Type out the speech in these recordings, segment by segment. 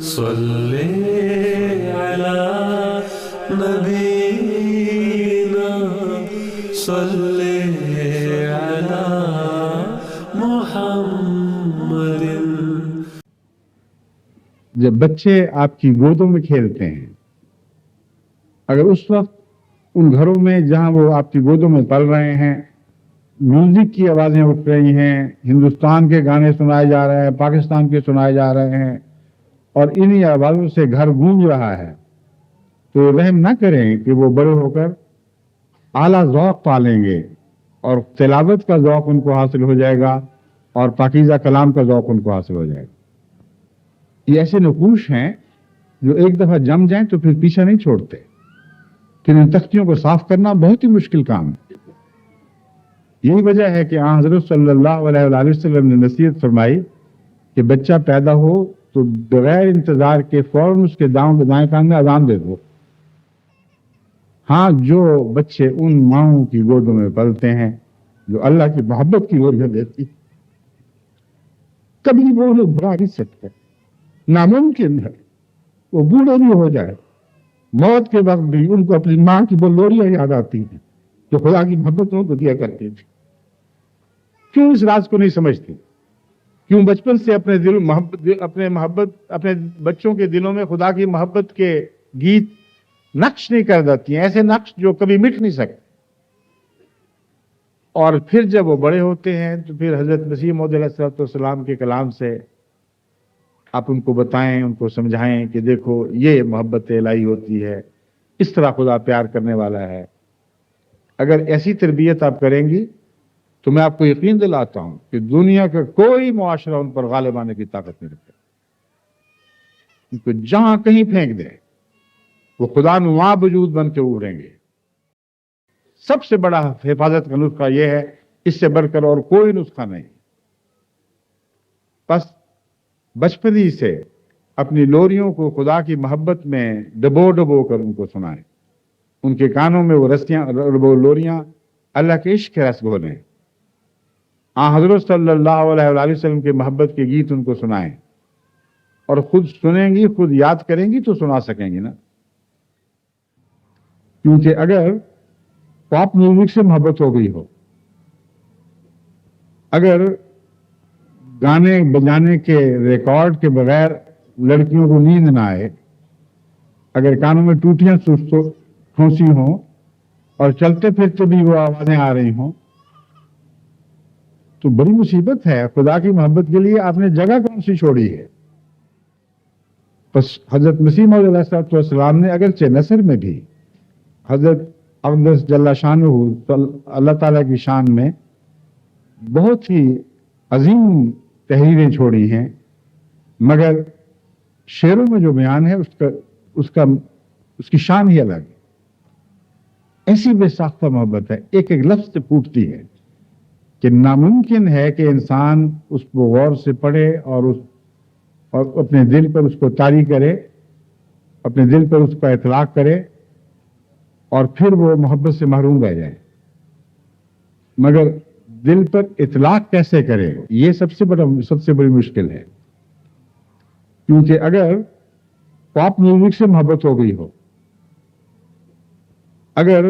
صلی علی نبینا صلی علی محمد۔ جب بچے آپ کی گودوں میں کھیلتے ہیں، اگر اس وقت ان گھروں میں جہاں وہ آپ کی گودوں میں پل رہے ہیں میوزک کی آوازیں اٹھ رہی ہیں، ہندوستان کے گانے سنائے جا رہے ہیں، پاکستان کے سنائے جا رہے ہیں، اور انہی آوازوں سے گھر گونج رہا ہے، تو رحم نہ کریں کہ وہ بڑے ہو کر اعلیٰ ذوق پالیں گے اور تلاوت کا ذوق ان کو حاصل ہو جائے گا اور پاکیزہ کلام کا ذوق ان کو حاصل ہو جائے گا۔ یہ ایسے نقوش ہیں جو ایک دفعہ جم جائیں تو پھر پیچھا نہیں چھوڑتے، پھر ان تختیوں کو صاف کرنا بہت ہی مشکل کام ہے۔ یہی وجہ ہے کہ حضرت صلی اللہ علیہ وآلہ وسلم نے نصیحت فرمائی کہ بچہ پیدا ہو تو بغیر انتظار کے فوراً اس کے دائیں کان میں اذان دے دو۔ ہاں، جو بچے ان ماؤں کی گودوں میں پلتے ہیں جو اللہ کی محبت کی گودیں دیتی، کبھی وہ لوگ بڑھا نہیں سکتے، ناممکن ہے وہ بوڑھے بھی ہو جائے، موت کے وقت بھی ان کو اپنی ماں کی وہ لوریاں یاد آتی ہیں جو خدا کی محبت ان کو دیا کرتی تھی۔ کیوں اس راز کو نہیں سمجھتے؟ کیوں بچپن سے اپنے بچوں کے دلوں میں خدا کی محبت کے گیت نقش نہیں کر دیتی ہیں، ایسے نقش جو کبھی مٹ نہیں سکتے؟ اور پھر جب وہ بڑے ہوتے ہیں تو پھر حضرت مسیح موعود علیہ السلام کے کلام سے آپ ان کو بتائیں، ان کو سمجھائیں کہ دیکھو یہ محبت الہی ہوتی ہے، اس طرح خدا پیار کرنے والا ہے۔ اگر ایسی تربیت آپ کریں گی تو میں آپ کو یقین دلاتا ہوں کہ دنیا کا کوئی معاشرہ ان پر غالب آنے کی طاقت نہیں رکھتا۔ ان کو جہاں کہیں پھینک دے وہ خدا نما وجود بن کے ابھریں گے۔ سب سے بڑا حفاظت کا نسخہ یہ ہے، اس سے بڑھ کر اور کوئی نسخہ نہیں۔ بس بچپن ہی سے اپنی لوریوں کو خدا کی محبت میں ڈبو ڈبو کر ان کو سنائیں، ان کے کانوں میں وہ لوریاں اللہ کے عشق کے رس گھولیں، حضرت صلی اللہ علیہ وآلہ وسلم کے محبت کے گیت ان کو سنائیں، اور خود سنیں گی، خود یاد کریں گی تو سنا سکیں گی نا۔ کیونکہ اگر پاپ میوزک سے محبت ہو گئی ہو، اگر گانے بجانے کے ریکارڈ کے بغیر لڑکیوں کو نیند نہ آئے، اگر کانوں میں ٹوٹیاں کھونسی ہوں اور چلتے پھرتے بھی وہ آوازیں آ رہی ہوں، تو بڑی مصیبت ہے۔ خدا کی محبت کے لیے آپ نے جگہ کون سی چھوڑی ہے؟ بس حضرت مسیح موعود علیہ السلام نے اگرچہ نثر میں بھی حضرت اقدس جل شانہ اللہ تعالیٰ کی شان میں بہت ہی عظیم تحریریں چھوڑی ہیں، مگر شعروں میں جو بیان ہے اس کی شان ہی الگ ہے۔ ایسی بے ساختہ محبت ہے، ایک ایک لفظ سے پھوٹتی ہے کہ ناممکن ہے کہ انسان اس کو غور سے پڑھے اور اپنے دل پر اس کو طاری کرے، اپنے دل پر اس کا اطلاق کرے اور پھر وہ محبت سے محروم رہ جائے۔ مگر دل پر اطلاق کیسے کرے، یہ سب سے بڑی مشکل ہے۔ کیونکہ اگر پاپ میوزک سے محبت ہو گئی ہو، اگر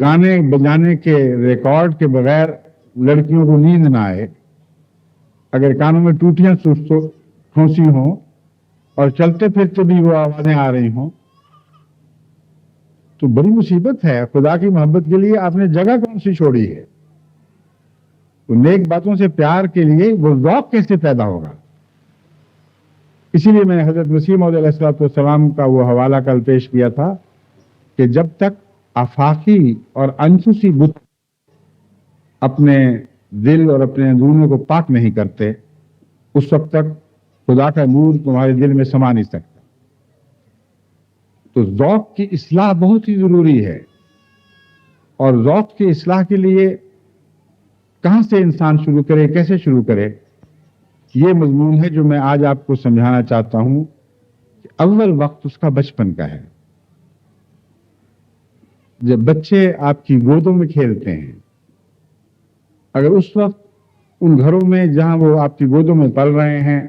گانے بجانے کے ریکارڈ کے بغیر لڑکیوں کو نیند نہ آئے، اگر کانوں میں ٹوٹیاں کھونسی ہوں اور چلتے پھرتے بھی وہ آوازیں آ رہی ہوں، تو بڑی مصیبت ہے۔ خدا کی محبت کے لیے آپ نے جگہ کون سی چھوڑی ہے؟ تو نیک باتوں سے پیار کے لیے وہ ذوق کیسے پیدا ہوگا؟ اسی لیے میں نے حضرت مسیح موعود علیہ السلام کا وہ حوالہ کل پیش کیا تھا کہ جب تک آفاقی اور انفسی بت اپنے دل اور اپنے اندرونوں کو پاک نہیں کرتے، اس وقت تک خدا کا نور تمہارے دل میں سما نہیں سکتا۔ تو ذوق کی اصلاح بہت ہی ضروری ہے، اور ذوق کی اصلاح کے لیے کہاں سے انسان شروع کرے، کیسے شروع کرے، یہ مضمون ہے جو میں آج آپ کو سمجھانا چاہتا ہوں کہ اول وقت اس کا بچپن کا ہے۔ جب بچے آپ کی گودوں میں کھیلتے ہیں، اگر اس وقت ان گھروں میں جہاں وہ آپ کی گودوں میں پل رہے ہیں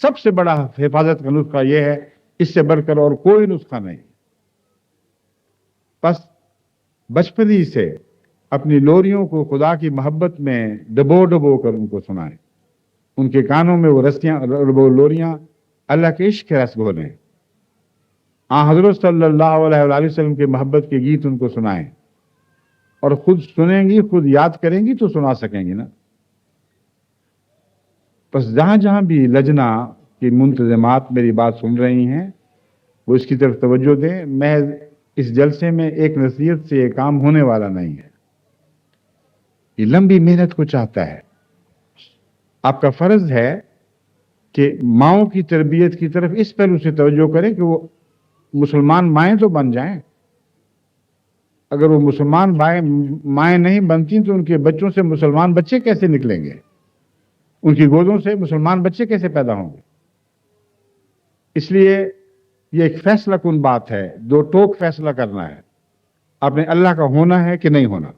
سب سے بڑا حفاظت کا نسخہ یہ ہے، اس سے بڑھ کر اور کوئی نسخہ نہیں. بس بچپن ہی سے اپنی لوریوں کو خدا کی محبت میں ڈبو ڈبو کر ان کو سنائیں. ان کے کانوں میں وہ لوریاں اللہ کے عشق کے رس گھولیں. حضرت صلی اللہ علیہ وآلہ وسلم کے محبت کے گیت ان کو سنائیں، اور خود سنیں گی، خود یاد کریں گی تو سنا سکیں گی نا. بس جہاں جہاں بھی لجنا کی منتظمات میری بات سن رہی ہیں وہ اس کی طرف توجہ دیں. محض اس جلسے میں ایک نصیحت سے یہ کام ہونے والا نہیں ہے، یہ لمبی محنت کو چاہتا ہے. آپ کا فرض ہے کہ ماؤں کی تربیت کی طرف اس پہلو سے توجہ کریں کہ وہ مسلمان مائیں تو بن جائیں. اگر وہ مسلمان مائیں نہیں بنتی تو ان کے بچوں سے مسلمان بچے کیسے نکلیں گے؟ ان کی گودوں سے مسلمان بچے کیسے پیدا ہوں گے؟ اس لیے یہ ایک فیصلہ کن بات ہے، دو ٹوک فیصلہ کرنا ہے. آپ نے اللہ کا ہونا ہے کہ نہیں ہونا.